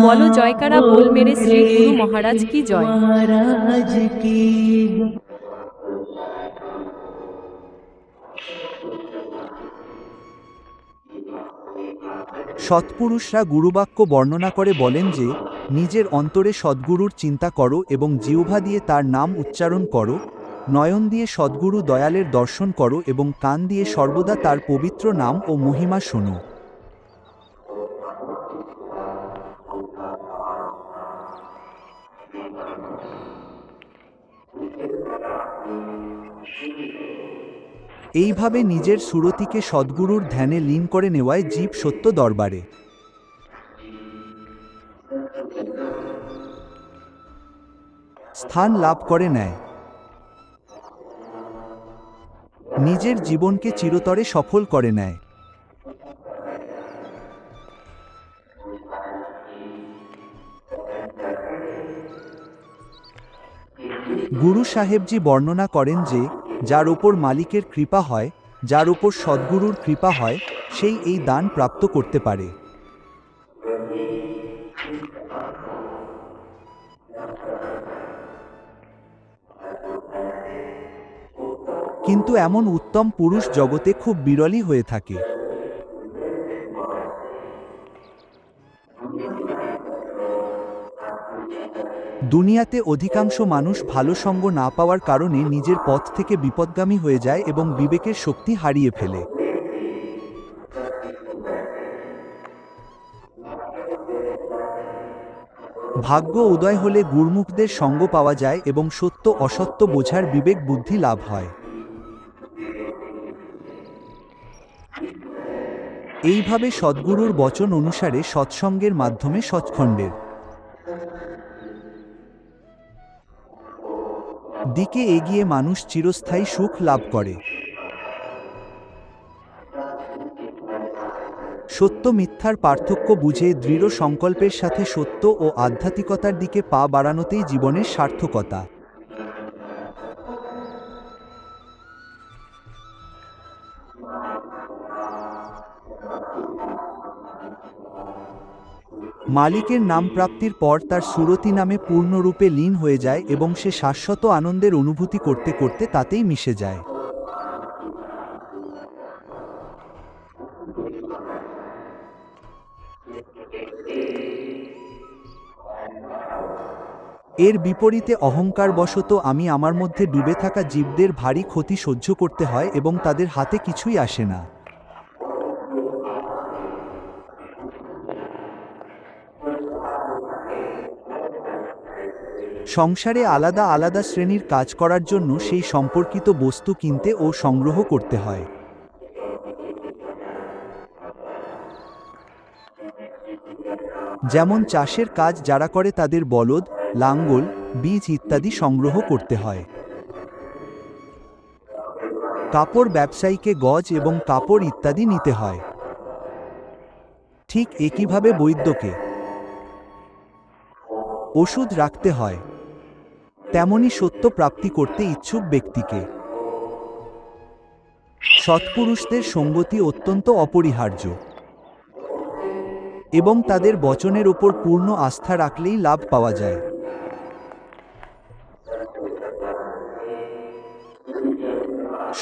বলো জয়কারা बोल मेरे श्री गुरु महाराज की जय। সৎপুরুষরা গুরুবাক্য বর্ণনা করে বলেন যে, নিজের অন্তরে সদ্গুরুর চিন্তা করো এবং জিহ্বা দিয়ে তার নাম উচ্চারণ করো, নয়ন দিয়ে সদ্গুরু দয়ালের দর্শন করো এবং কান দিয়ে সর্বদা তার পবিত্র নাম ও মহিমা শোনো। এইভাবে নিজের সুরতিকে সদ্গুরুর ধ্যানে লীন করে নেওয়ায় জীব সত্য দরবারে স্থান লাভ করে নেয়, নিজের জীবনকে চিরতরে সফল করে নেয়। গুরু সাহেবজি বর্ণনা করেন যে, যার ওপর মালিকের কৃপা হয়, যার ওপর সদ্গুরুর কৃপা হয়, সেই এই দান প্রাপ্ত করতে পারে। কিন্তু এমন উত্তম পুরুষ জগতে খুব বিরলই হয়ে থাকে। দুনিয়াতে অধিকাংশ মানুষ ভালো সঙ্গ না পাওয়ার কারণে নিজের পথ থেকে বিপদগামী হয়ে যায় এবং বিবেকের শক্তি হারিয়ে ফেলে। ভাগ্য উদয় হলে গুরুমুখদের সঙ্গ পাওয়া যায় এবং সত্য অসত্য বোঝার বিবেক বুদ্ধি লাভ হয়। এইভাবে সদ্গুরুর বচন অনুসারে সৎসঙ্গের মাধ্যমে সৎখণ্ডের দিকে এগিয়ে মানুষ চিরস্থায়ী সুখ লাভ করে। সত্য মিথ্যার পার্থক্য বুঝে দৃঢ় সংকল্পের সাথে সত্য ও আধ্যাত্মিকতার দিকে পা বাড়ানোতেই জীবনের সার্থকতা। মালিকের নাম প্রাপ্তির পর তার সুরতি নামে পূর্ণরূপে লীন হয়ে যায় এবং সে শাশ্বত আনন্দের অনুভূতি করতে করতে তাতেই মিশে যায়। এর বিপরীতে অহংকারবশত আমি আমার মধ্যে ডুবে থাকা জীবদের ভারী ক্ষতি সহ্য করতে হয় এবং তাদের হাতে কিছুই আসে না। সংসারে আলাদা আলাদা শ্রেণীর কাজ করার জন্য সেই সম্পর্কিত বস্তু কিনতে ও সংগ্রহ করতে হয়। যেমন চাষের কাজ যারা করে তাদের বলদ, লাঙ্গল, বীজ ইত্যাদি সংগ্রহ করতে হয়। কাপড় ব্যবসায়ীকে গজ এবং কাপড় ইত্যাদি নিতে হয়। ঠিক একইভাবে বৈদ্যকে ওষুধ রাখতে হয়। তেমনি সত্য প্রাপ্তি করতে ইচ্ছুক ব্যক্তিকে সৎপুরুষদের সঙ্গতি অত্যন্ত অপরিহার্য এবং তাদের বচনের উপর পূর্ণ আস্থা রাখলেই লাভ পাওয়া যায়।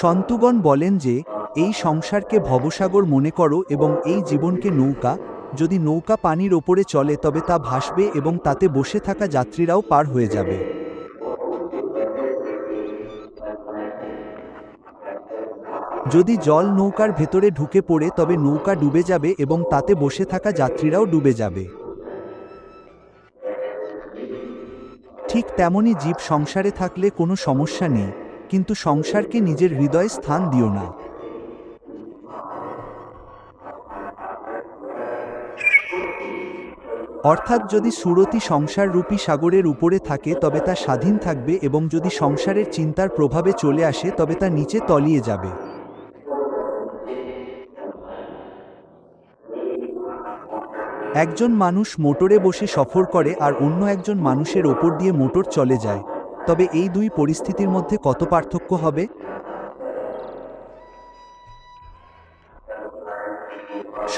সন্তুগণ বলেন যে, এই সংসারকে ভবসাগর মনে করো এবং এই জীবনকে নৌকা। যদি নৌকা পানির ওপরে চলে তবে তা ভাসবে এবং তাতে বসে থাকা যাত্রীরাও পার হয়ে যাবে। যদি জল নৌকার ভেতরে ঢুকে পড়ে তবে নৌকা ডুবে যাবে এবং তাতে বসে থাকা যাত্রীরাও ডুবে যাবে। ঠিক তেমনি জীব সংসারে থাকলে কোনো সমস্যা নেই, কিন্তু সংসারকে নিজের হৃদয়ে স্থান দিও না। অর্থাৎ যদি সুরতি সংসাররূপী সাগরের উপরে থাকে তবে তা স্বাধীন থাকবে এবং যদি সংসারের চিন্তার প্রভাবে চলে আসে তবে তা নিচে তলিয়ে যাবে। একজন মানুষ মোটরে বসে সফর করে আর অন্য একজন মানুষের ওপর দিয়ে মোটর চলে যায়, তবে এই দুই পরিস্থিতির মধ্যে কত পার্থক্য হবে?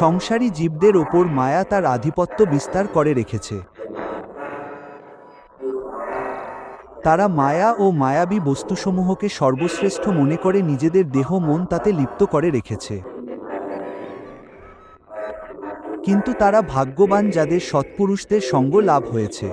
সংসারী জীবদের ওপর মায়া তার আধিপত্য বিস্তার করে রেখেছে। তারা মায়া ও মায়াবী বস্তুসমূহকে সর্বশ্রেষ্ঠ মনে করে নিজেদের দেহ মন তাতে লিপ্ত করে রেখেছে। কিন্তু তারা ভাগ্যবান যাদের সৎপুরুষদের সঙ্গ লাভ হয়েছে।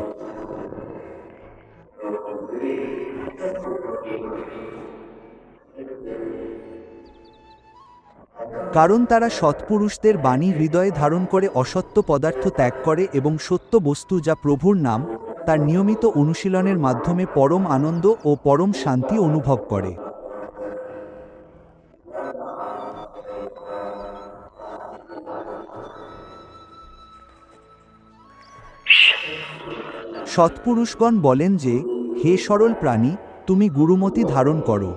কারণ তারা সৎপুরুষদের বাণী হৃদয়ে ধারণ করে অসত্য পদার্থ ত্যাগ করে এবং সত্য বস্তু যা প্রভুর নাম তার নিয়মিত অনুশীলনের মাধ্যমে পরম আনন্দ ও পরম শান্তি অনুভব করে। সৎপুরুষগণ বলেন যে, হে সরল প্রাণী, তুমি গুরুমতি ধারণ করো।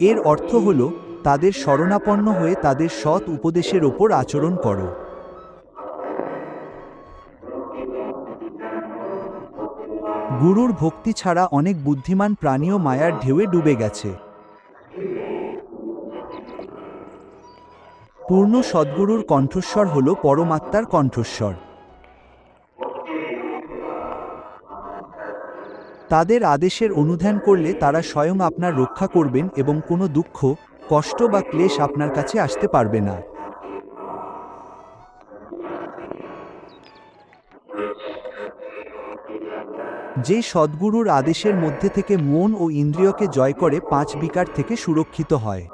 এর অর্থ হল তাদের শরণাপন্ন হয়ে তাদের সৎ উপদেশের ওপর আচরণ করো। গুরুর ভক্তি ছাড়া অনেক বুদ্ধিমান প্রাণীও মায়ার ঢেউয়ে ডুবে গেছে। পূর্ণ সদ্গুরুর কণ্ঠস্বর হল পরমাত্মার কণ্ঠস্বর। তাদের আদেশের অনুধ্যান করলে তারা স্বয়ং আপনার রক্ষা করবেন এবং কোনো দুঃখ, কষ্ট বা ক্লেশ আপনার কাছে আসতে পারবে না। যে সদ্গুরুর আদেশের মধ্যে থেকে মন ও ইন্দ্রিয়কে জয় করে 5 বিকার থেকে সুরক্ষিত হয়,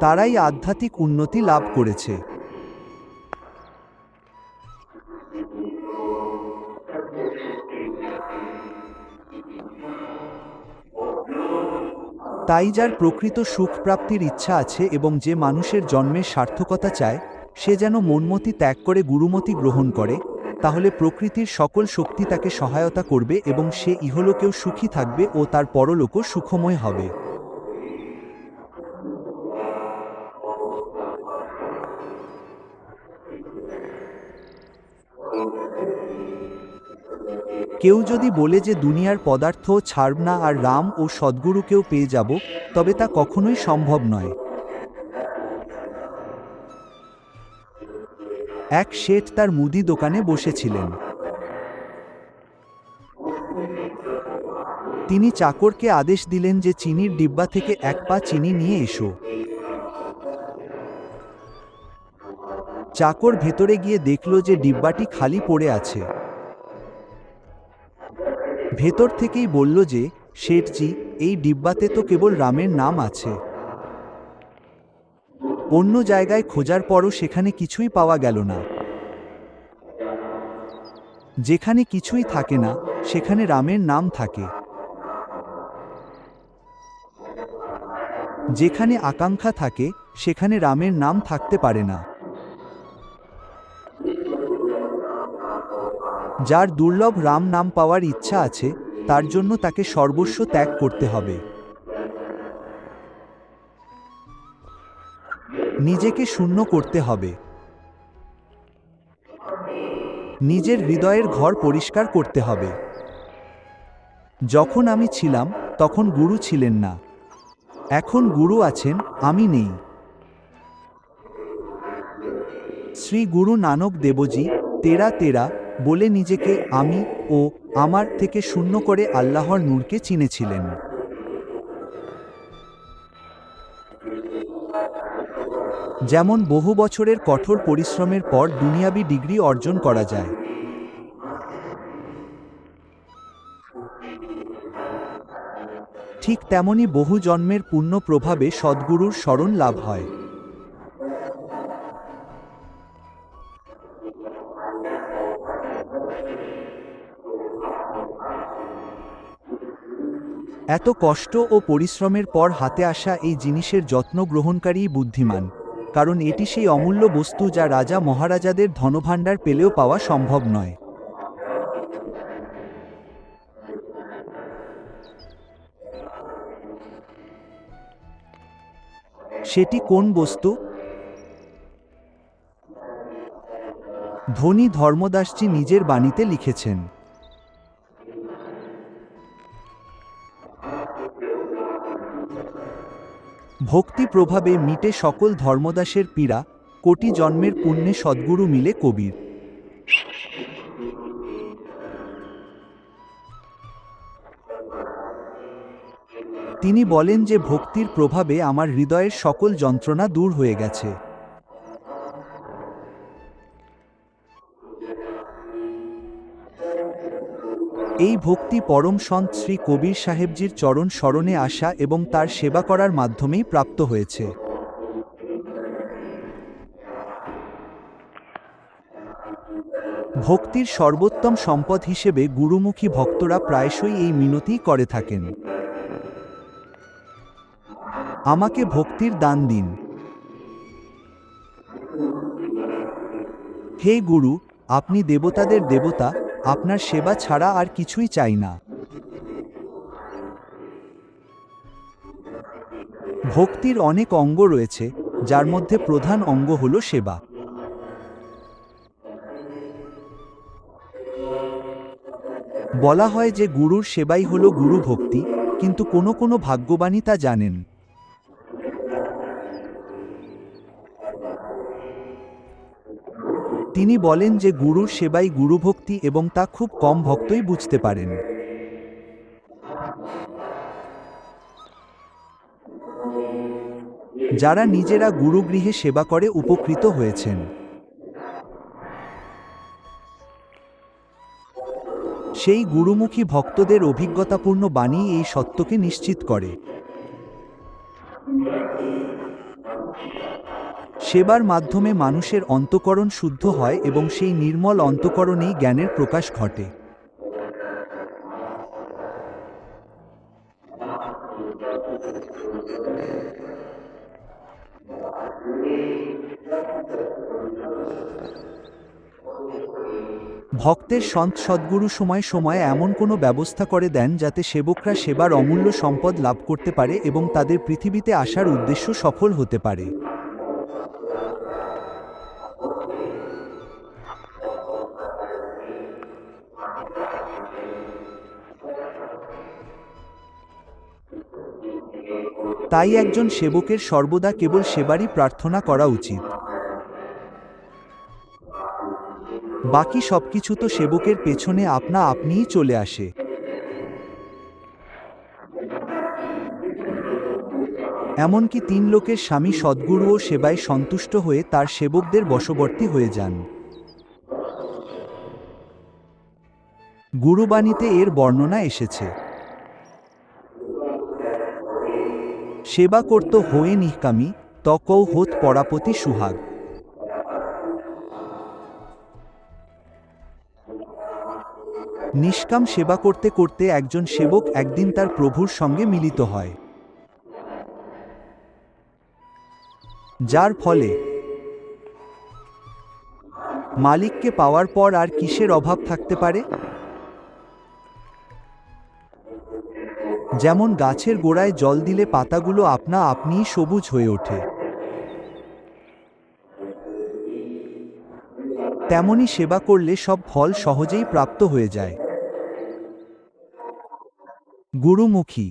তারাই আধ্যাত্মিক উন্নতি লাভ করেছে। তাই যার প্রকৃত সুখ প্রাপ্তির ইচ্ছা আছে এবং যে মানুষের জন্মের সার্থকতা চায়, সে যেন মনমতি ত্যাগ করে গুরুমতি গ্রহণ করে, তাহলে প্রকৃতির সকল শক্তি তাকে সহায়তা করবে এবং সে ইহলোকেও সুখী থাকবে ও তার পরলোকও সুখময় হবে। কেউ যদি বলে যে দুনিয়ার পদার্থ ছাড়ব না আর রাম ও সদ্গুরুকেও পেয়ে যাব, তবে তা কখনোই সম্ভব নয়। এক শেঠ তার মুদি দোকানে বসেছিলেন। তিনি চাকরকে আদেশ দিলেন যে চিনির ডিব্বা থেকে 1 পা চিনি নিয়ে এসো। চাকর ভেতরে গিয়ে দেখল যে ডিব্বাটি খালি পড়ে আছে। ভেতর থেকেই বলল যে, শেঠজি, এই ডিব্বাতে তো কেবল রামের নাম আছে। অন্য জায়গায় খোঁজার পরও সেখানে কিছুই পাওয়া গেল না। যেখানে কিছুই থাকে না, সেখানে রামের নাম থাকে। যেখানে আকাঙ্ক্ষা থাকে, সেখানে রামের নাম থাকতে পারে না। যার দুর্লভ রাম নাম পাওয়ার ইচ্ছা আছে, তার জন্য তাকে সর্বস্ব ত্যাগ করতে হবে। নিজেকে শূন্য করতে হবে। নিজের হৃদয়ের ঘর পরিষ্কার করতে হবে। যখন আমি ছিলাম, তখন গুরু ছিলেন না। এখন গুরু আছেন, আমি নেই। শ্রী গুরু নানক দেবজি তেরা তেরা বলে নিজেকে আমি ও আমার থেকে শূন্য করে আল্লাহর নূরকে চিনেছিলেন। যেমন বহু বছরের কঠোর পরিশ্রমের পর দুনিয়াবি ডিগ্রি অর্জন করা যায়, ঠিক তেমনি বহু জন্মের পুণ্য প্রভাবে সদ্গুরুর শরণ লাভ হয়। এত কষ্ট ও পরিশ্রমের পর হাতে আসা এই জিনিসের যত্ন গ্রহণকারীই বুদ্ধিমান, কারণ এটি সেই অমূল্য বস্তু যা রাজা মহারাজাদের ধনভাণ্ডার পেলেও পাওয়া সম্ভব নয়। সেটি কোন বস্তু? ধনী ধর্মদাসজি নিজের বাণীতে লিখেছেন, ভক্তি প্রভাবে মিটে সকল ধর্মদাসের পীড়া, কোটি জন্মের পুণ্যে সদ্গুরু মিলে কবির। তিনি বলেন যে ভক্তির প্রভাবে আমার হৃদয়ের সকল যন্ত্রণা দূর হয়ে গেছে। এই ভক্তি পরম সন্ত শ্রী কবির সাহেবজির চরণ স্মরণে আসা এবং তার সেবা করার মাধ্যমেই প্রাপ্ত হয়েছে। ভক্তির সর্বোত্তম সম্পদ হিসেবে গুরুমুখী ভক্তরা প্রায়শই এই মিনতি করে থাকেন, আমাকে ভক্তির দান দিন। হে গুরু, আপনি দেবতাদের দেবতা, আপনার সেবা ছাড়া আর কিছুই চাই না। ভক্তির অনেক অঙ্গ রয়েছে, যার মধ্যে প্রধান অঙ্গ হল সেবা। বলা হয় যে গুরুর সেবাই হল গুরু ভক্তি, কিন্তু কোনো কোনো ভাগ্যবানই তা জানেন। তিনি বলেন যে গুরুর সেবাই গুরুভক্তি এবং তা খুব কম ভক্তই বুঝতে পারেন। যারা নিজেরা গুরুগৃহে সেবা করে উপকৃত হয়েছেন। সেই গুরুমুখী ভক্তদের অভিজ্ঞতাপূর্ণ বাণী এই সত্যকে নিশ্চিত করে। সেবার মাধ্যমে মানুষের অন্তঃকরণ শুদ্ধ হয় এবং সেই নির্মল অন্তঃকরণেই জ্ঞানের প্রকাশ ঘটে। ভক্তের সন্ত সদ্গুরু সময় সময়ে এমন কোনো ব্যবস্থা করে দেন যাতে সেবকরা সেবার অমূল্য সম্পদ লাভ করতে পারে এবং তাদের পৃথিবীতে আসার উদ্দেশ্য সফল হতে পারে। তাই একজন সেবকের সর্বদা কেবল সেবারই প্রার্থনা করা উচিত। বাকি সবকিছু তো সেবকের পেছনে আপনা আপনিই চলে আসে। এমনকি ৩ লোকের স্বামী সদ্গুরুও সেবায় সন্তুষ্ট হয়ে তার সেবকদের বশবর্তী হয়ে যান। গুরুবাণীতে এর বর্ণনা এসেছে। সেবা করত হয়ে নিষ্কামী, তকৌ হোত পরাপতি সুহাগ। নিষ্কাম সেবা করতে করতে একজন সেবক একদিন তার প্রভুর সঙ্গে মিলিত হয়, যার ফলে মালিককে পাওয়ার পর আর কিসের অভাব থাকতে পারে? যেমন গাছের গোড়ায় জল দিলে পাতাগুলো আপনা আপনিই সবুজ হয়ে ওঠে, তেমনি সেবা করলে সব ফল সহজেই প্রাপ্ত হয়ে যায়। গুরুমুখী